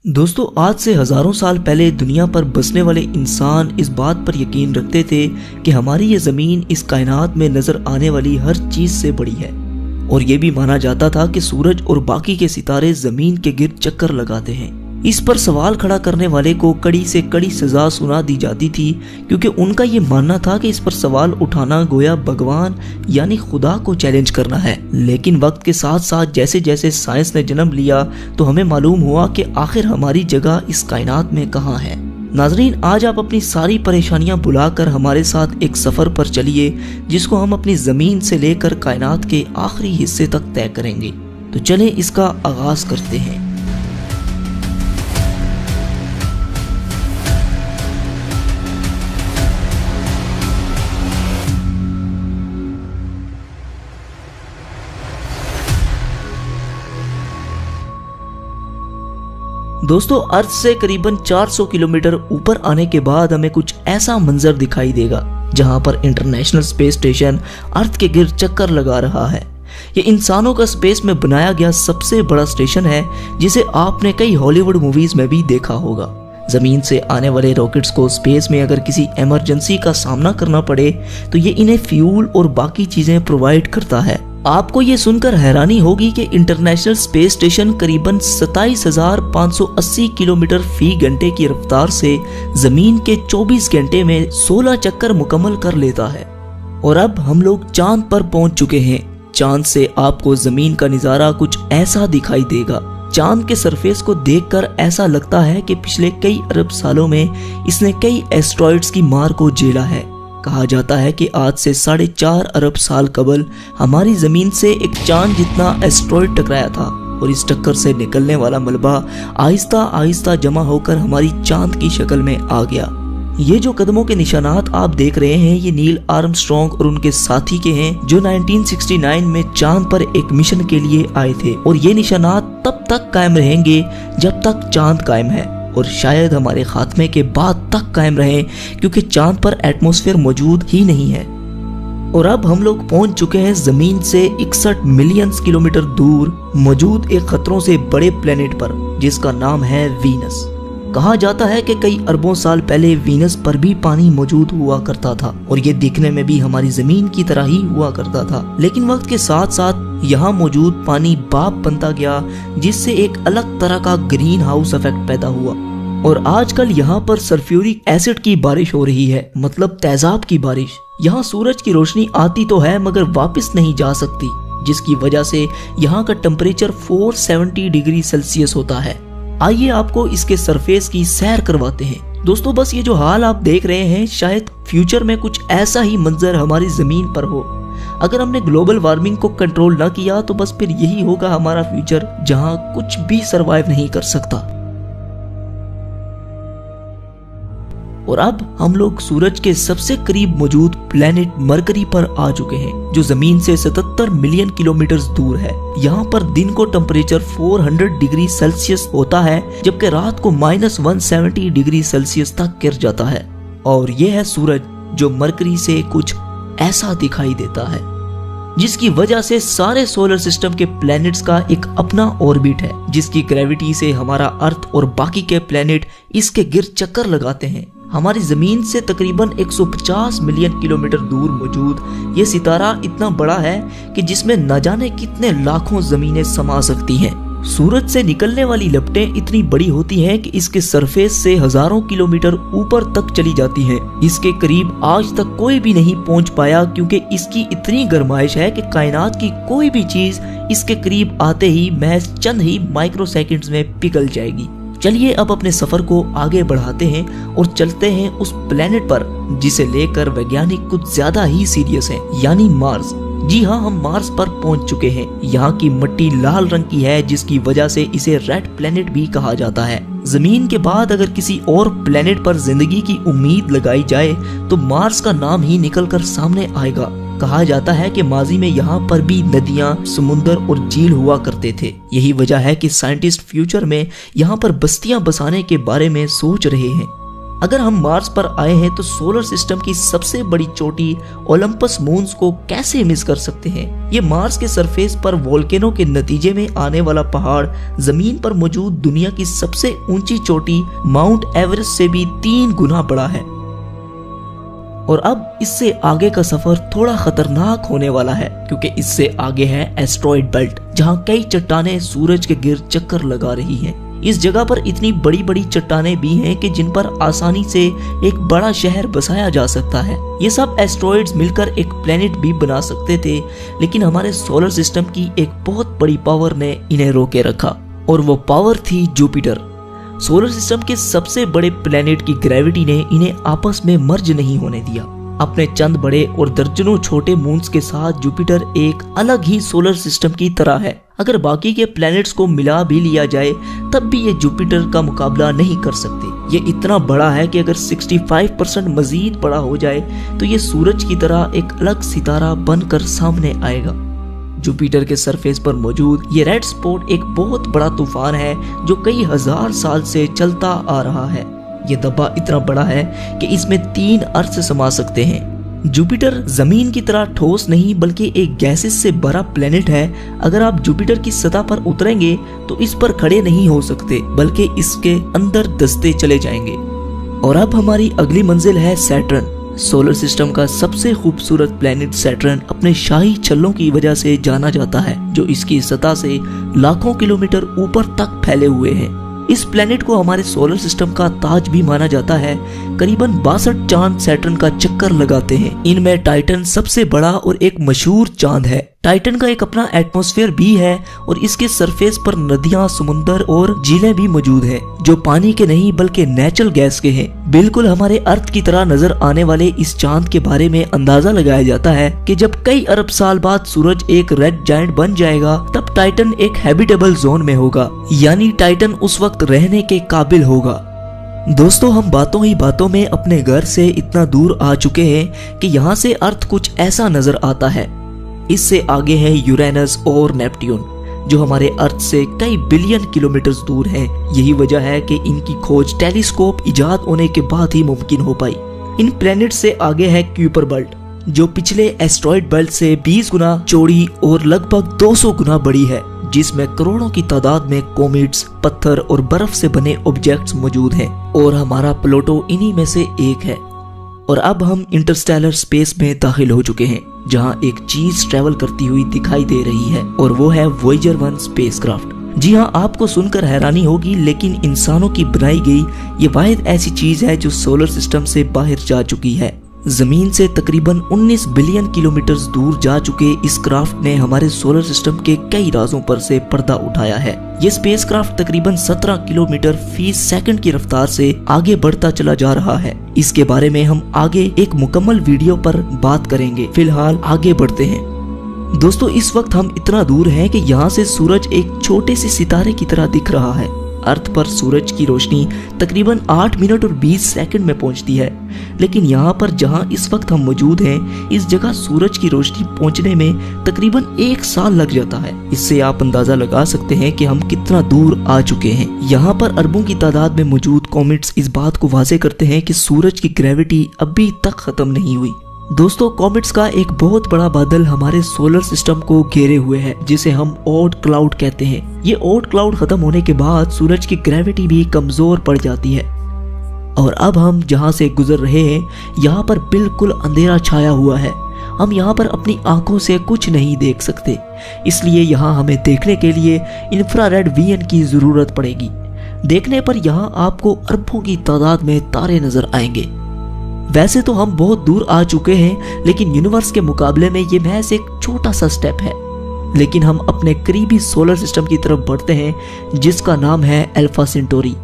दोस्तों, आज से हजारों साल पहले दुनिया पर बसने वाले इंसान इस बात पर यकीन रखते थे कि हमारी ये जमीन इस कायनात में नजर आने वाली हर चीज से बड़ी है। और ये भी माना जाता था कि सूरज और बाकी के सितारे जमीन के गिर्द चक्कर लगाते हैं। इस पर सवाल खड़ा करने वाले को कड़ी से कड़ी सजा सुना दी जाती थी, क्योंकि उनका ये मानना था कि इस पर सवाल उठाना गोया भगवान यानी खुदा को चैलेंज करना है। लेकिन वक्त के साथ साथ जैसे जैसे साइंस ने जन्म लिया तो हमें मालूम हुआ कि आखिर हमारी जगह इस कायनात में कहाँ है। नाजरीन, आज आप अपनी सारी परेशानियां भुलाकर हमारे साथ एक सफर पर चलिए, जिसको हम अपनी जमीन से लेकर कायनात के आखिरी हिस्से तक तय करेंगे। तो चलें इसका आगाज करते हैं। दोस्तों, अर्थ से करीबन 400 किलोमीटर ऊपर आने के बाद हमें कुछ ऐसा मंजर दिखाई देगा जहां पर इंटरनेशनल स्पेस स्टेशन अर्थ के गिर्द चक्कर लगा रहा है। ये इंसानों का स्पेस में बनाया गया सबसे बड़ा स्टेशन है, जिसे आपने कई हॉलीवुड मूवीज में भी देखा होगा। जमीन से आने वाले रॉकेट्स को स्पेस में अगर किसी इमरजेंसी का सामना करना पड़े तो ये इन्हें फ्यूल और बाकी चीजें प्रोवाइड करता है। आपको ये सुनकर हैरानी होगी कि इंटरनेशनल स्पेस स्टेशन करीबन 27,580 किलोमीटर फी घंटे की रफ्तार से जमीन के 24 घंटे में 16 चक्कर मुकम्मल कर लेता है। और अब हम लोग चांद पर पहुंच चुके हैं। चांद से आपको जमीन का नजारा कुछ ऐसा दिखाई देगा। चांद के सरफेस को देखकर ऐसा लगता है कि पिछले कई अरब सालों में इसने कई एस्ट्रॉइड्स की मार को झेला है। कहा जाता है कि आज से 4.5 अरब साल कबल हमारी जमीन से एक चांद जितना एस्ट्रॉइड टकराया था, और इस टक्कर से निकलने वाला मलबा आहिस्ता आहिस्ता जमा होकर हमारी चांद की शक्ल में आ गया। ये जो कदमों के निशानात आप देख रहे हैं, ये नील आर्मस्ट्रॉन्ग और उनके साथी के हैं, जो 1969 में चांद पर एक मिशन के लिए आए थे। और ये निशानात तब तक कायम रहेंगे जब तक चांद कायम है, और शायद हमारे खात्मे के बाद तक कायम रहे, क्योंकि चांद पर एटमॉस्फेयर मौजूद ही नहीं है। और अब हम लोग पहुंच चुके हैं जमीन से 61 मिलियन किलोमीटर दूर मौजूद एक खतरों से बड़े प्लेनेट पर, जिसका नाम है वीनस। कहा जाता है कि कई अरबों साल पहले वीनस पर भी पानी मौजूद हुआ करता था, और ये दिखने में भी हमारी जमीन की तरह ही हुआ करता था। लेकिन वक्त के साथ साथ यहाँ मौजूद पानी भाप बनता गया, जिससे एक अलग तरह का ग्रीन हाउस इफेक्ट पैदा हुआ। और आजकल यहाँ पर सल्फ्यूरिक एसिड की बारिश हो रही है, मतलब तेजाब की बारिश। यहाँ सूरज की रोशनी आती तो है मगर वापस नहीं जा सकती, जिसकी वजह से यहाँ का टेम्परेचर 470 डिग्री सेल्सियस होता है। आइए आपको इसके सरफेस की सैर करवाते हैं। दोस्तों, बस ये जो हाल आप देख रहे हैं, शायद फ्यूचर में कुछ ऐसा ही मंजर हमारी जमीन पर हो। अगर हमने ग्लोबल वार्मिंग को कंट्रोल ना किया तो बस फिर यही होगा हमारा फ्यूचर, जहां कुछ भी सरवाइव नहीं कर सकता। और अब हम लोग सूरज के सबसे करीब मौजूद प्लेनेट मरकरी पर आ चुके हैं, जो जमीन से 77 मिलियन किलोमीटर दूर है। यहाँ पर दिन को टेम्परेचर 400 डिग्री सेल्सियस होता है, जबकि रात को -170 डिग्री सेल्सियस तक गिर जाता है। और यह है सूरज, जो मरकरी से कुछ ऐसा दिखाई देता है, जिसकी वजह से सारे सोलर सिस्टम के प्लैनेट्स का एक अपना ऑर्बिट है, जिसकी ग्रेविटी से हमारा अर्थ और बाकी के प्लैनेट इसके गिर्द चक्कर लगाते हैं। हमारी जमीन से तकरीबन 150 मिलियन किलोमीटर दूर मौजूद ये सितारा इतना बड़ा है कि जिसमें न जाने कितने लाखों जमीनें समा सकती हैं। सूरज से निकलने वाली लपटें इतनी बड़ी होती हैं कि इसके सरफेस से हजारों किलोमीटर ऊपर तक चली जाती हैं। इसके करीब आज तक कोई भी नहीं पहुंच पाया, क्योंकि इसकी इतनी गर्माइश है कि कायनात की कोई भी चीज इसके करीब आते ही महज चंद ही माइक्रो सेकंड्स में पिघल जाएगी। चलिए अब अपने सफर को आगे बढ़ाते हैं और चलते हैं उस प्लेनेट पर जिसे लेकर वैज्ञानिक कुछ ज्यादा ही सीरियस हैं, यानी मार्स। जी हाँ, हम मार्स पर पहुंच चुके हैं। यहाँ की मिट्टी लाल रंग की है, जिसकी वजह से इसे रेड प्लेनेट भी कहा जाता है। जमीन के बाद अगर किसी और प्लेनेट पर जिंदगी की उम्मीद लगाई जाए तो मार्स का नाम ही निकलकर सामने आएगा। कहा जाता है कि माजी में यहाँ पर भी नदियाँ, समुंदर और झील हुआ करते थे। यही वजह है कि साइंटिस्ट फ्यूचर में यहाँ पर बस्तियां बसाने के बारे में सोच रहे हैं। अगर हम मार्स पर आए हैं तो सोलर सिस्टम की सबसे बड़ी चोटी ओलंपस मून्स को कैसे मिस कर सकते हैं। ये मार्स के सरफेस पर वोल्केनो के नतीजे में आने वाला पहाड़ जमीन पर मौजूद दुनिया की सबसे ऊंची चोटी माउंट एवरेस्ट से भी 3 गुना बड़ा है। और अब इससे आगे का सफर थोड़ा खतरनाक होने वाला है, क्योंकि इससे आगे है एस्ट्रॉइड बेल्ट, जहाँ कई चट्टानें सूरज के गिर्द चक्कर लगा रही हैं। इस जगह पर इतनी बड़ी बड़ी चट्टानें भी हैं कि जिन पर आसानी से एक बड़ा शहर बसाया जा सकता है। ये सब एस्ट्रॉइड्स मिलकर एक प्लेनेट भी बना सकते थे, लेकिन हमारे सोलर सिस्टम की एक बहुत बड़ी पावर ने इन्हें रोके रखा, और वो पावर थी जुपिटर। सोलर सिस्टम के सबसे बड़े प्लेनेट की ग्रेविटी ने इन्हें आपस में मर्ज नहीं होने दिया। अपने चंद बड़े और दर्जनों छोटे मून्स के साथ जुपिटर एक अलग ही सोलर सिस्टम की तरह है। अगर बाकी के प्लैनेट्स को मिला भी लिया जाए तब भी ये जुपिटर का मुकाबला नहीं कर सकते। ये इतना बड़ा है कि अगर 65% मजीद बड़ा हो जाए तो ये सूरज की तरह एक अलग सितारा बनकर सामने आएगा। जुपिटर के सरफेस पर मौजूद ये रेड स्पॉट एक बहुत बड़ा तूफान है जो कई हजार साल से चलता आ रहा है। ये धब्बा इतना बड़ा है कि इसमें 3 अर्थ समा सकते हैं। जुपिटर जमीन की तरह ठोस नहीं बल्कि एक गैसेस से भरा प्लेनेट है। अगर आप जुपिटर की सतह पर उतरेंगे तो इस पर खड़े नहीं हो सकते बल्कि इसके अंदर दसते चले जाएंगे। और अब हमारी अगली मंजिल है सैटर्न। सोलर सिस्टम का सबसे खूबसूरत प्लेनेट सैटर्न अपने शाही छल्लों की वजह से जाना जाता है, जो इसकी सतह से लाखों किलोमीटर ऊपर तक फैले हुए हैं। इस प्लेनेट को हमारे सोलर सिस्टम का ताज भी माना जाता है। करीबन 62 चांद सैटर्न का चक्कर लगाते हैं। इनमें टाइटन सबसे बड़ा और एक मशहूर चांद है। टाइटन का एक अपना एटमॉस्फेयर भी है और इसके सरफेस पर नदियां, समुंदर और झीलें भी मौजूद हैं, जो पानी के नहीं बल्कि नेचुरल गैस के हैं। बिल्कुल हमारे अर्थ की तरह नजर आने वाले इस चांद के बारे में अंदाजा लगाया जाता है कि जब कई अरब साल बाद सूरज एक रेड जायंट बन जाएगा तब टाइटन एक हैबिटेबल जोन में होगा, यानी टाइटन उस वक्त रहने के काबिल होगा। दोस्तों, हम बातों ही बातों में अपने घर से इतना दूर आ चुके हैं कि यहाँ से अर्थ कुछ ऐसा नजर आता है। इससे आगे है यूरेनस और नेपट्यून, जो हमारे अर्थ से कई बिलियन किलोमीटर दूर हैं। यही वजह है कि इनकी खोज टेलीस्कोप इजाद होने के बाद ही मुमकिन हो पाई। इन प्लैनेट से आगे है क्यूपर बेल्ट, जो पिछले एस्ट्रॉइड बेल्ट से 20 गुना चौड़ी और लगभग 200 गुना बड़ी है, जिसमें करोड़ों की तादाद में कॉमेट्स, पत्थर और बर्फ से बने ऑब्जेक्ट्स मौजूद हैं, और हमारा प्लूटो इन्हीं में से एक है। और अब हम इंटरस्टेलर स्पेस में दाखिल हो चुके हैं, जहां एक चीज ट्रेवल करती हुई दिखाई दे रही है, और वो है वॉयेजर 1 स्पेसक्राफ्ट। जी हाँ, आपको सुनकर हैरानी होगी, लेकिन इंसानों की बनाई गई ये वाहिद ऐसी चीज है जो सोलर सिस्टम से बाहर जा चुकी है। जमीन से तकरीबन 19 बिलियन किलोमीटर दूर जा चुके इस क्राफ्ट ने हमारे सोलर सिस्टम के कई राजों पर से पर्दा उठाया है। ये स्पेसक्राफ्ट तकरीबन 17 किलोमीटर फी सेकंड की रफ्तार से आगे बढ़ता चला जा रहा है। इसके बारे में हम आगे एक मुकम्मल वीडियो पर बात करेंगे। फिलहाल आगे बढ़ते हैं। दोस्तों, इस वक्त हम इतना दूर हैं कि यहाँ से सूरज एक छोटे से सितारे की तरह दिख रहा है। अर्थ पर सूरज की रोशनी तकरीबन 8 मिनट और 20 सेकंड में पहुंचती है, लेकिन यहाँ पर जहाँ इस वक्त हम मौजूद हैं, इस जगह सूरज की रोशनी पहुंचने में तकरीबन 1 साल लग जाता है। इससे आप अंदाजा लगा सकते हैं कि हम कितना दूर आ चुके हैं। यहाँ पर अरबों की तादाद में मौजूद कॉमेट्स इस बात को वाज़ेह करते हैं कि सूरज की ग्रेविटी अभी तक खत्म नहीं हुई। दोस्तों, कॉमेट्स का एक बहुत बड़ा बादल हमारे सोलर सिस्टम को घेरे हुए है, जिसे हम ओट क्लाउड कहते हैं। ये ओट क्लाउड खत्म होने के बाद सूरज की ग्रेविटी भी कमजोर पड़ जाती है, और अब हम जहाँ से गुजर रहे हैं यहाँ पर बिल्कुल अंधेरा छाया हुआ है। हम यहाँ पर अपनी आंखों से कुछ नहीं देख सकते, इसलिए यहाँ हमें देखने के लिए इंफ्रारेड विजन की जरूरत पड़ेगी। देखने पर यहाँ आपको अरबों की तादाद में तारे नजर आएंगे। वैसे तो हम बहुत दूर आ चुके हैं, लेकिन यूनिवर्स के मुकाबले में ये महज एक छोटा सा स्टेप है। लेकिन हम अपने करीबी सोलर सिस्टम की तरफ बढ़ते हैं, जिसका नाम है अल्फा सेंटोरी।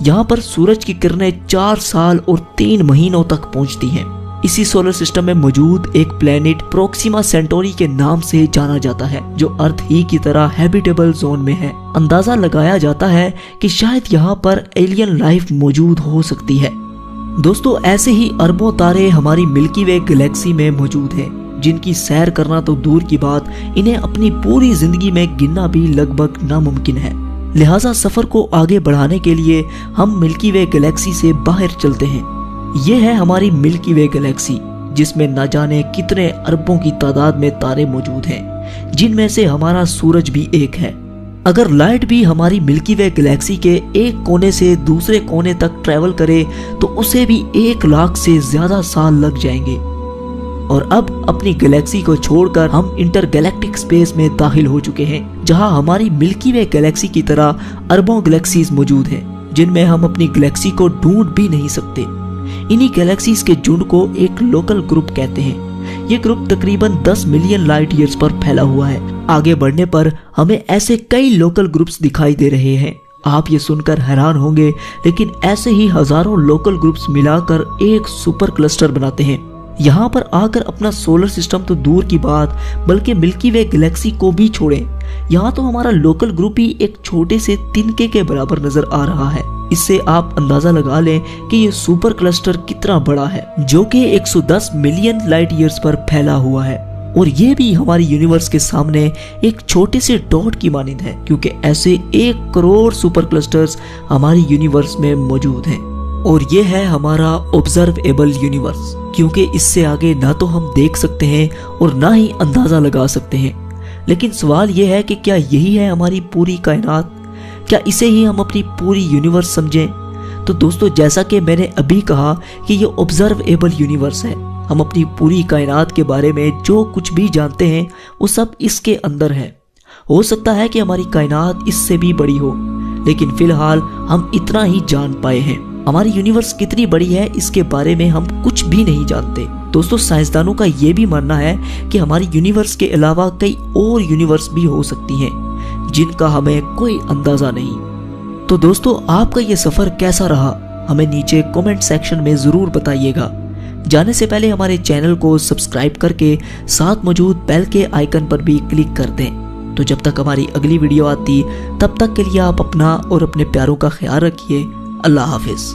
यहाँ पर सूरज की किरणें 4 साल और 3 महीनों तक पहुँचती हैं। इसी सोलर सिस्टम में मौजूद एक प्लेनेट प्रोक्सिमा सेंटोरी के नाम से जाना जाता है, जो अर्थ ही की तरह हैबिटेबल जोन में है। अंदाजा लगाया जाता है कि शायद यहाँ पर एलियन लाइफ मौजूद हो सकती है। दोस्तों, ऐसे ही अरबों तारे हमारी मिल्की वे गैलेक्सी में मौजूद हैं, जिनकी सैर करना तो दूर की बात, इन्हें अपनी पूरी जिंदगी में गिनना भी लगभग नामुमकिन है। लिहाजा सफर को आगे बढ़ाने के लिए हम मिल्की वे गैलेक्सी से बाहर चलते हैं। ये है हमारी मिल्की वे गैलेक्सी, जिसमें न जाने कितने अरबों की तादाद में तारे मौजूद हैं, जिनमें से हमारा सूरज भी एक है। अगर लाइट भी हमारी मिल्की वे गैलेक्सी के एक कोने से दूसरे कोने तक ट्रेवल करे तो उसे भी 1 लाख से ज्यादा साल लग जाएंगे। और अब अपनी गैलेक्सी को छोड़कर हम इंटरगैलेक्टिक स्पेस में दाखिल हो चुके हैं, जहां हमारी मिल्की वे गैलेक्सी की तरह अरबों गैलेक्सीज मौजूद हैं, जिनमें हम अपनी गैलेक्सी को ढूंढ भी नहीं सकते। इन्हीं गैलेक्सीज के झुंड को एक लोकल ग्रुप कहते हैं। ये ग्रुप तकरीबन 10 मिलियन लाइट ईयर्स पर फैला हुआ है। आगे बढ़ने पर हमें ऐसे कई लोकल ग्रुप्स दिखाई दे रहे हैं। आप ये सुनकर हैरान होंगे, लेकिन ऐसे ही हजारों लोकल ग्रुप्स मिलाकर एक सुपर क्लस्टर बनाते हैं। यहाँ पर आकर अपना सोलर सिस्टम तो दूर की बात, बल्कि मिल्की वे गैलेक्सी को भी छोड़ें, यहाँ तो हमारा लोकल ग्रुप ही एक छोटे से तिनके के बराबर नजर आ रहा है। इससे आप अंदाजा लगा लें कि ये सुपर क्लस्टर कितना बड़ा है, जो कि 110 मिलियन लाइट ईयर्स पर फैला हुआ है। और ये भी हमारी यूनिवर्स के सामने एक छोटे से डॉट की मानिंद है, क्योंकि ऐसे 1 करोड़ सुपर क्लस्टर्स हमारी यूनिवर्स में मौजूद हैं। और ये है हमारा ऑब्जर्वेबल यूनिवर्स, क्योंकि इससे आगे ना तो हम देख सकते हैं और ना ही अंदाजा लगा सकते हैं। लेकिन सवाल ये है कि क्या यही है हमारी पूरी कायनात? क्या इसे ही हम अपनी पूरी यूनिवर्स समझें? तो दोस्तों, जैसा कि मैंने अभी कहा कि ये ऑब्जर्वेबल यूनिवर्स है। हम अपनी पूरी कायनात के बारे में जो कुछ भी जानते हैं वो सब इसके अंदर है। हो सकता है कि हमारी कायनात इससे भी बड़ी हो, लेकिन फिलहाल हम इतना ही जान पाए हैं। हमारी यूनिवर्स कितनी बड़ी है इसके बारे में हम कुछ भी नहीं जानते। दोस्तों, साइंसदानों का ये भी मानना है कि हमारी यूनिवर्स के अलावा कई और यूनिवर्स भी हो सकती हैं, जिनका हमें कोई अंदाजा नहीं। तो दोस्तों, आपका ये सफर कैसा रहा? हमें नीचे कमेंट सेक्शन में जरूर बताइएगा। जाने से पहले हमारे चैनल को सब्सक्राइब करके साथ मौजूद बेल के आइकन पर भी क्लिक कर दें। तो जब तक हमारी अगली वीडियो आती, तब तक के लिए आप अपना और अपने प्यारों का ख्याल रखिए। अल्लाह हाफिज।